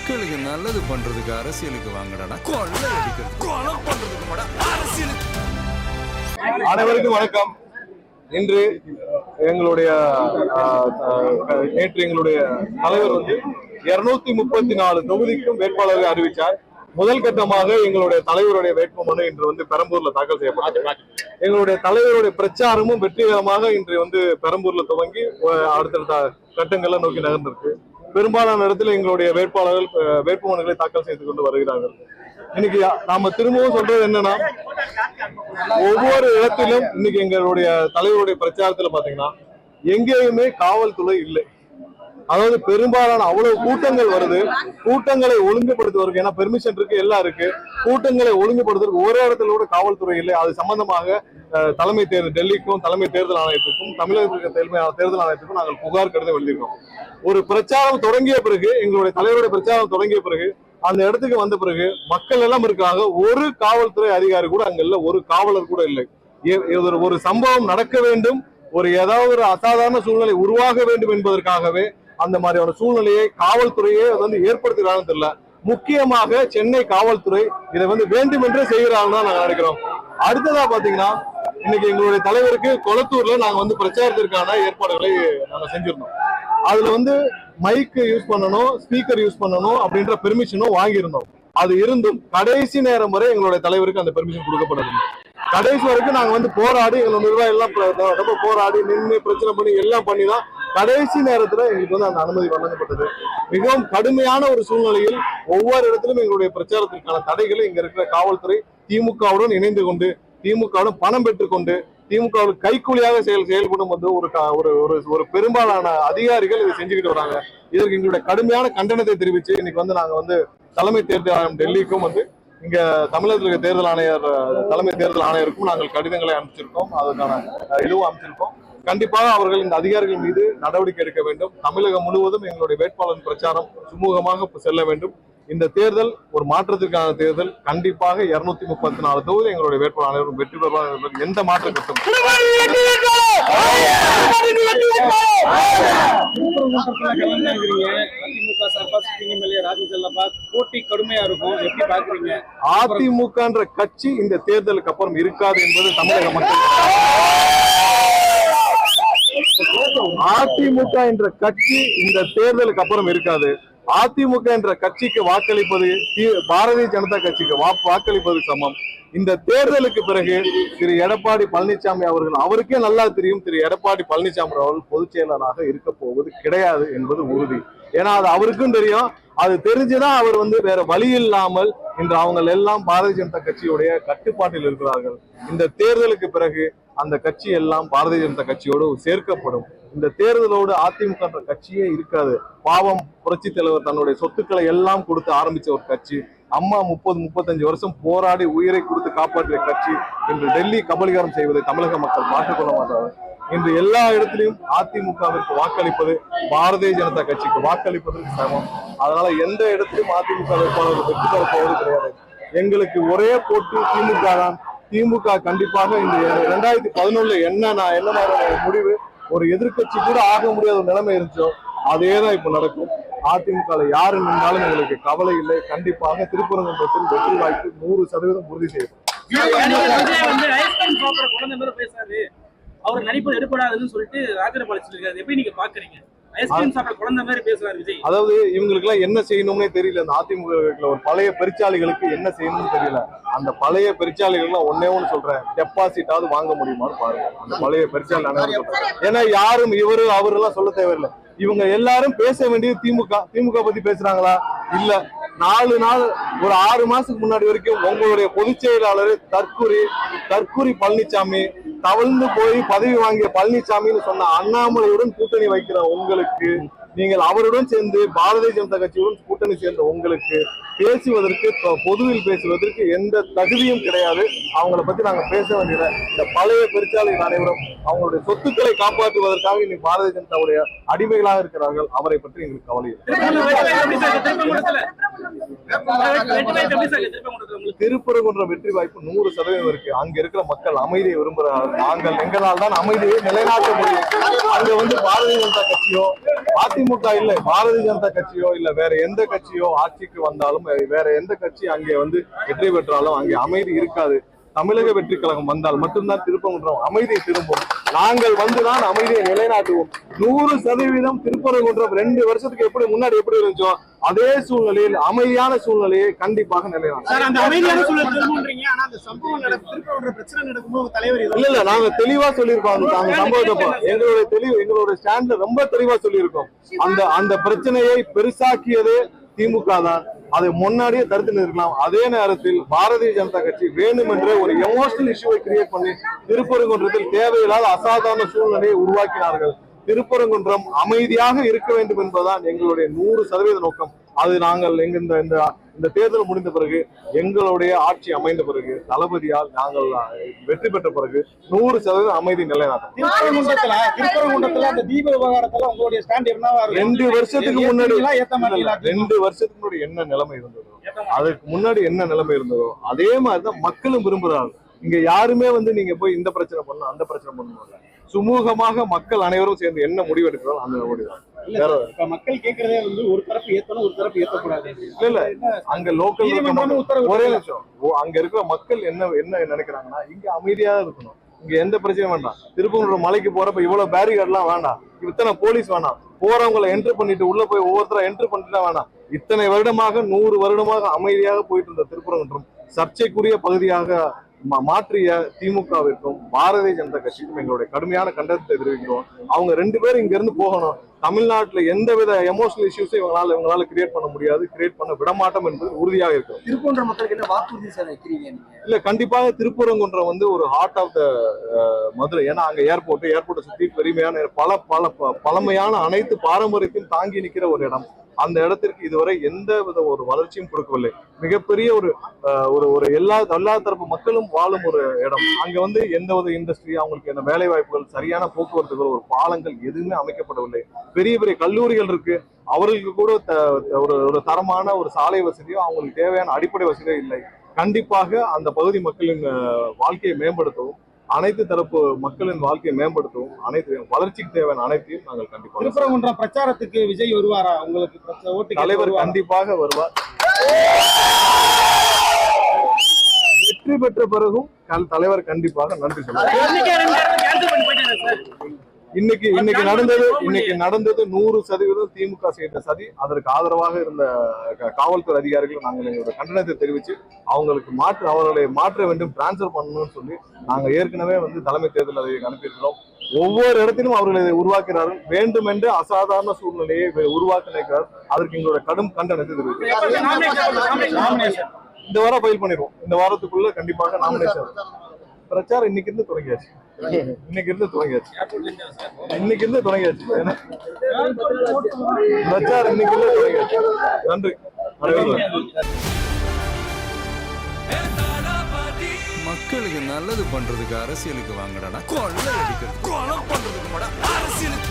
மக்களுக்கு நல்லது பண்றதுக்கு அரசியலுக்கு வாங்கடா, கொள்ளை அடிக்கிறது கொலை பண்றதுக்கு அரசியலுக்கு. அனைவருக்கும் வணக்கம். இன்று எங்களுடைய நேற்று எங்களுடைய தலைவர் 234 தொகுதிக்கும் வேட்பாளரை அறிவித்தார். முதல் கட்டமாக எங்களுடைய தலைவருடைய வேட்புமனு இன்று பெரம்பூர்ல தாக்கல் செய்யப்பட்டது. எங்களுடைய தலைவருடைய பிரச்சாரமும் வெற்றிகரமாக இன்று பெரம்பூர்ல துவங்கி அடுத்தடுத்த கட்டங்களை நோக்கி நகர்ந்திருக்கு. பெரும்பாலான இடத்துல எங்களுடைய வேட்பாளர்கள் வேட்புமனுகளை தாக்கல் செய்து கொண்டு வருகிறார்கள். இன்னைக்கு நாம திரும்பவும் சொல்றது என்னன்னா, ஒவ்வொரு இடத்திலும் இன்னைக்கு எங்களுடைய தலைவருடைய பிரச்சாரத்துல பாத்தீங்கன்னா எங்கேயுமே காவல்துறை இல்லை. அதாவது பெரும்பாலான அவ்வளவு கூட்டங்கள் வருது, கூட்டங்களை ஒழுங்குபடுத்துவதற்கு ஏன்னா பெர்மிஷன் இருக்கு, எல்லாம் இருக்கு, கூட்டங்களை ஒழுங்குபடுத்துவதற்கு ஒரே இடத்துல கூட காவல்துறை இல்லை. அது சம்பந்தமாக தலைமை தேர்தல் டெல்லிக்கும் தலைமை தேர்தல் ஆணையத்துக்கும் தமிழக தேர்தல் ஆணையத்துக்கும் நாங்கள் புகார் கடிதம் எழுதியிருக்கோம். ஒரு பிரச்சாரம் தொடங்கிய பிறகு, எங்களுடைய தலைவருடைய பிரச்சாரம் தொடங்கிய பிறகு, அந்த இடத்துக்கு வந்த பிறகு மக்கள் எல்லாம் இருக்காங்க, ஒரு காவல்துறை அதிகாரி கூட அங்க இல்ல, ஒரு காவலர் கூட இல்லை. ஒரு சம்பவம் நடக்க வேண்டும், ஏதாவது ஒரு அசாதாரண சூழ்நிலை உருவாக வேண்டும் என்பதற்காகவே அந்த மாதிரியான சூழ்நிலையை காவல்துறையே ஏற்படுத்துகிறாங்கன்னு தெரியல. முக்கியமாக சென்னை காவல்துறை இதை வேண்டும் என்றே செய்கிறாங்கன்னு தான் நாங்க நினைக்கிறோம். அடுத்ததா பாத்தீங்கன்னா, இன்னைக்கு எங்களுடைய தலைவருக்கு கொளத்தூர்ல நாங்க பிரச்சாரத்திற்கான ஏற்பாடுகளை நாங்க செஞ்சிருந்தோம். அதுல மைக் யூஸ் பண்ணணும், ஸ்பீக்கர் யூஸ் பண்ணணும் அப்படின்ற பெர்மிஷனும் வாங்கியிருந்தோம். அது இருந்தும் கடைசி நேரம் வரை எங்களுடைய தலைவருக்கு அந்த பெர்மிஷன் கொடுக்கப்படவில்லை. கடைசி வரைக்கும் நாங்க போராடி, எங்களோட நிர்வாகம் எல்லாம் ரொம்ப போராடி நின்று பிரச்சனை பண்ணி எல்லாம் பண்ணிதான் கடைசி நேரத்துல எங்களுக்கு அந்த அனுமதி வழங்கப்பட்டது. மிகவும் கடுமையான ஒரு சூழ்நிலையில் ஒவ்வொரு இடத்திலும் எங்களுடைய பிரச்சாரத்திற்கான தடைகளை இங்க இருக்கிற காவல்துறை திமுகவுடன் இணைந்து கொண்டு, திமுகவுடன் பணம் பெற்றுக்கொண்டு, திமுகவுக்கு கைக்கூலியாக செயல்படும் ஒரு பெரும்பாலான அதிகாரிகள் இதை செஞ்சுக்கிட்டு வராங்க. இதற்கு எங்களுடைய கடுமையான கண்டனத்தை தெரிவிச்சு இன்னைக்கு நாங்க தலைமை தேர்தல் ஆணையம் டெல்லிக்கும் இங்க தமிழகத்தில் தேர்தல் ஆணையர் தலைமை தேர்தல் ஆணையருக்கும் நாங்கள் கடிதங்களை அனுப்பிச்சிருக்கோம். அதுக்கான இதுவும் அமைச்சிருக்கோம். கண்டிப்பாக அவர்கள் இந்த அதிகாரிகள் மீது நடவடிக்கை எடுக்க வேண்டும். தமிழகம் முழுவதும் எங்களுடைய வேட்பாளர் பிரச்சாரம் சுமூகமாக செல்ல வேண்டும். இந்த தேர்தல் ஒரு மாற்றத்திற்கான தேர்தல். கண்டிப்பாக 234 தொகுதி எங்களுடைய வேட்பாளர் வெற்றி பெறுவார். எந்த மாற்ற கட்டும் அதிமுக கட்சி இந்த தேர்தலுக்கு அப்புறம் இருக்காது என்பது தமிழக மக்கள். அதிமுக என்ற கட்சி இந்த தேர்தலுக்கு அப்புறம் இருக்காது. அதிமுக என்ற கட்சிக்கு வாக்களிப்பது பாரதிய ஜனதா கட்சிக்கு வாக்களிப்பது சமம். இந்த தேர்தலுக்கு பிறகு திரு எடப்பாடி பழனிசாமி அவருக்கே நல்லா தெரியும், திரு எடப்பாடி பழனிசாமி அவர்கள் பொதுச் செயலாளராக இருக்க போவது கிடையாது என்பது உறுதி. ஏன்னா அது அவருக்கும் தெரியும். அது தெரிஞ்சுதான் அவர் வேற வழி இல்லாமல் இன்று அவங்க எல்லாம் பாரதிய ஜனதா கட்சியுடைய கட்டுப்பாட்டில் இருக்கிறார்கள். இந்த தேர்தலுக்கு பிறகு அந்த கட்சி எல்லாம் பாரதிய ஜனதா கட்சியோடு சேர்க்கப்படும். இந்த தேர்தலோடு அதிமுக கட்சியே இருக்காது. பாவம் புரட்சி தலைவர் தன்னுடைய சொத்துக்களை எல்லாம் கொடுத்து ஆரம்பிச்ச ஒரு கட்சி. அம்மா 30-35 வருஷம் போராடி உயிரை கொடுத்து காப்பாற்றிய கட்சி இன்று டெல்லி கபலீகரம் செய்வதை தமிழக மக்கள் மாற்றிக்கொள்ள மாட்டார்கள். இன்று எல்லா இடத்திலையும் அதிமுகவிற்கு வாக்களிப்பது பாரதிய ஜனதா கட்சிக்கு வாக்களிப்பதற்கு சமம். அதனால எந்த இடத்திலும் அதிமுக வேட்பாளர்கள் வெற்றி பெற போவது கிடையாது. எங்களுக்கு ஒரே போட்டு திமுக தான். திமுக கண்டிப்பாக இந்த 2011 என்ன மாதிரி முடிவு ஒரு எதிர்கட்சி கூட ஆக முடியாத ஒரு நிலைமை இருந்துச்சோ அதேதான் இப்ப நடக்கும். அதிமுக யாரு நின்றாலும் எங்களுக்கு கவலை இல்லை. கண்டிப்பாக திருப்பரங்குன்றத்தில் வெற்றி வாய்ப்பு 100% உறுதி செய்யப்படும். அவர் நடிப்பு எடுப்படாதுன்னு சொல்லிட்டு ராஜகோபால் சொல்லிருக்காரு. எப்படி நீங்க பாக்குறீங்க? ஐஸ்கிரீம் சாப்பிட குழந்தை மாதிரி பேசுறாரு விஜய். அதாவது இவங்களுக்கு எல்லாம் என்ன செய்யணும்னே தெரியல. அந்த அதிமுக ஒரு பழைய பெருச்சாளிகளுக்கு என்ன செய்யணும்னு தெரியல. அந்த பழைய பெருச்சாளிகள் ஒன்னே ஒண்ணு சொல்றேன், டெபாசிட்டாவது வாங்க முடியுமான்னு பாருங்க. அந்த பழைய பெருச்சாளி அனைவரும் சொல்றேன். ஏன்னா யாரும் இவரு அவரு எல்லாம் சொல்ல தேவையில்லை. இவங்க எல்லாரும் பேச வேண்டியது திமுக பத்தி பேசுறாங்களா? இல்ல. 4 நாள் ஒரு 6 மாசத்துக்கு முன்னாடி வரைக்கும் உங்களுடைய பொதுச் செயலாளர் தற்குறி பழனிசாமி, தவழ்ந்து போய் பதவி வாங்கிய பழனிசாமின்னு சொன்ன அண்ணாமலையுடன் கூட்டணி வைக்கிற உங்களுக்கு, நீங்கள் அவருடன் சேர்ந்து பாரதிய ஜனதா கட்சியுடன் கூட்டணி சேர்ந்த உங்களுக்கு பேசுவதற்கு, பொதுவில் பேசுவதற்கு எந்த தகுதியும் கிடையாது. அவங்களை பத்தி நாங்க பேச வேண்டியது. இந்த பழைய பெருச்சாளிகள் அனைவரும் அவங்களுடைய சொத்துக்களை காப்பாற்றுவதற்காக இன்னைக்கு பாரதிய ஜனதாவுடைய அடிமைகளாக இருக்கிறார்கள். அவரை பற்றி எங்களுக்கு கவலை. திருப்பரங்குன்றம் வெற்றி வாய்ப்பு 100% இருக்கு. அங்க இருக்கிற மக்கள் அமைதியை விரும்புகிறார்கள். நாங்கள் எங்களால் தான் அமைதியை நிலைநாட்ட முடியும். அங்க பாரதிய ஜனதா கட்சியோ அதிமுக இல்ல, பாரதிய ஜனதா கட்சியோ இல்ல வேற எந்த கட்சியோ ஆட்சிக்கு வந்தாலும், வேற எந்த கட்சி அங்கே வெற்றி பெற்றாலும் அங்கே அமைதி இருக்காது. தமிழக வெற்றி கழகம் வந்தால் மட்டும்தான் திருப்பரங்குன்றம் அமைதி திரும்பும். நாங்கள் வந்துதான் அமைதியை நிலைநாட்டுவோம். 100% திருப்பரங்குன்றம் 2 வருஷத்துக்கு முன்னாடி எப்படி இருந்துச்சோ அதே சூழ்நிலையில் அமைதியான சூழ்நிலையை கண்டிப்பாக நிலைநாட்டும். இல்ல நாங்க தெளிவா சொல்லியிருக்கோம். அந்த சம்பவத்தை எங்களுடைய ஸ்டாண்ட்ல ரொம்ப தெளிவா சொல்லியிருக்கோம். அந்த பிரச்சனையை பெருசாக்கியது திமுக தான். அதை முன்னாடியே தடுத்து நிறுத்தலாம். அதே நேரத்தில் பாரதிய ஜனதா கட்சி வேண்டுமென்றே ஒரு எமோஷனல் இஷ்யூவை கிரியேட் பண்ணி திருப்பரங்குன்றத்தில் தேவையில்லாத அசாதாரண சூழ்நிலையை உருவாக்கினார்கள். திருப்பரங்குன்றம் அமைதியாக இருக்க வேண்டும் என்பதுதான் எங்களுடைய 100% நோக்கம். அது நாங்கள் இந்த தேர்தல் முடிந்த பிறகு, எங்களுடைய ஆட்சி அமைந்த பிறகு, தளபதியால் நாங்கள் வெற்றி பெற்ற பிறகு 100% அமைதி நிலைநாட்டும். திருப்பரங்குன்றத்துல அந்த தீப விவகாரத்துல உங்களுடைய ஸ்டாண்ட் என்னவா இருக்கு? 2 வருஷத்துக்கு முன்னாடி 2 வருஷத்துக்கு முன்னாடி என்ன நிலைமை இருந்ததோ, அதுக்கு முன்னாடி என்ன நிலைமை இருந்ததோ அதே மாதிரிதான் மக்களும் விரும்புறாங்க. இங்க யாருமே நீங்க போய் இந்த பிரச்சனை பண்ணணும் அந்த பிரச்சனை பண்ணணும், சுமூகமாக மக்கள் அனைவரும் சேர்ந்து என்ன முடிவு எடுக்கிறோம் அந்த முடிவுதான். மக்கள் கேட்கறதே ஒரு தரப்பு ஏத்தணும், ஒரு தரப்பு ஏத்தக்கூடாது. இல்ல அங்க லோக்கல் ஒரே நிமிஷம், அங்க இருக்கிற மக்கள் என்ன நினைக்கிறாங்கன்னா, இங்க அமைதியா இருக்கணும், இங்க எந்த பிரச்சனையும் வேண்டாம். திருப்பூர் மலைக்கு போறப்ப இவ்வளவு பேரிகார்ட் எல்லாம் வேண்டாம், இத்தனை போலீஸ் வேணாம், போறவங்களை என்ட்ரி பண்ணிட்டு உள்ள போய் ஒவ்வொருத்தர என்ட்ரி பண்ணிட்டு வேணாம். இத்தனை வருடமாக 100 வருடமாக அமைதியாக போயிட்டு இருந்த திருப்பரங்குன்றம் சர்ச்சைக்குரிய பகுதியாக மாற்றிய திமுகவிற்கும் பாரதிய ஜனதா கட்சிக்கும் எங்களுடைய கடுமையான கண்டனத்தை தெரிவிக்கிறோம். அவங்க 2 பேரும் இங்க இருந்து போகணும். தமிழ்நாட்டுல எந்தவித எமோஷனல் இஷ்யூஸும் இவங்களால கிரியேட் பண்ண முடியாது, கிரியேட் பண்ண விடமாட்டோம் என்பது உறுதியாக இருக்கும். திருப்பூர் மக்களுக்கு என்ன வாக்குறுதி சார் வைக்கிறீங்க? இல்ல கண்டிப்பாக திருப்பரங்குன்றம் ஒரு ஹார்ட் ஆஃப் த மதுரை. ஏன்னா அங்க ஏர்போர்ட்டை சுத்தி பெருமையான பழமையான அனைத்து பாரம்பரியத்தையும் தாங்கி நிற்கிற ஒரு இடம். அந்த இடத்திற்கு இதுவரை எந்த வித ஒரு வளர்ச்சியும் கொடுக்கவில்லை. மிகப்பெரிய ஒரு எல்லா தரப்பு மக்களும் வாழும் ஒரு இடம். அங்க எந்த ஒரு இண்டஸ்ட்ரி, அவங்களுக்கு என்ன வேலை வாய்ப்புகள், சரியான போக்குவரத்துகள், ஒரு பாலங்கள் எதுவுமே அமைக்கப்படவில்லை. பெரிய பெரிய கல்லூரிகள் இருக்கு, அவர்களுக்கு கூட ஒரு தரமான ஒரு சாலை வசதியோ அவங்களுக்கு தேவையான அடிப்படை வசதியோ இல்லை. கண்டிப்பாக அந்த பகுதி மக்களின் வாழ்க்கையை மேம்படுத்தவும், அனைத்து தரப்பு மக்களின் வாழ்க்கையை மேம்படுத்தவும், அனைத்து வளர்ச்சிக்கு தேவையான அனைத்தையும் நாங்கள் கண்டிப்பாக. திருப்பரங்குன்றம் பிரச்சாரத்துக்கு விஜய் வருவாரா? உங்களுக்கு தலைவர் கண்டிப்பாக வருவார். வெற்றி பெற்ற பிறகும் தலைவர் கண்டிப்பாக நன்றி சொல்லுவார். இன்னைக்கு நடந்தது 100% திமுக செய்த சதி. அதற்கு ஆதரவாக இருந்த காவல்துறை அதிகாரிகள் நாங்கள் எங்களோட கண்டனத்தை தெரிவித்து அவர்களை மாற்ற வேண்டும், டிரான்ஸ்பர் பண்ணணும்னு சொல்லி நாங்கள் ஏற்கனவே தலைமை தேர்தல் அதிகாரிக்கு அனுப்பியிருக்கிறோம். ஒவ்வொரு இடத்திலும் அவர்களை உருவாக்கிறார்கள். வேண்டுமென்று அசாதாரண சூழ்நிலையை உருவாக்க நினைக்கிறார். அதற்கு எங்களோட கடும் கண்டனத்தை தெரிவிக்கிறோம். இந்த வாரம் ஃபைல் பண்ணிடுவோம். இந்த வாரத்துக்குள்ள கண்டிப்பாக நாமினேஷன் பிரச்சாரம் இன்னைக்கு இருந்து தொடங்கியாச்சு. பிரச்சாரம் இன்னைக்கு இருந்து தொடங்கியாச்சு. நன்றி. மக்களுக்கு நல்லது பண்றதுக்கு அரசியலுக்கு வாங்கடா, கொள்ளை அடிக்கிறது, கொலை பண்றதுக்கு அரசியலுக்கு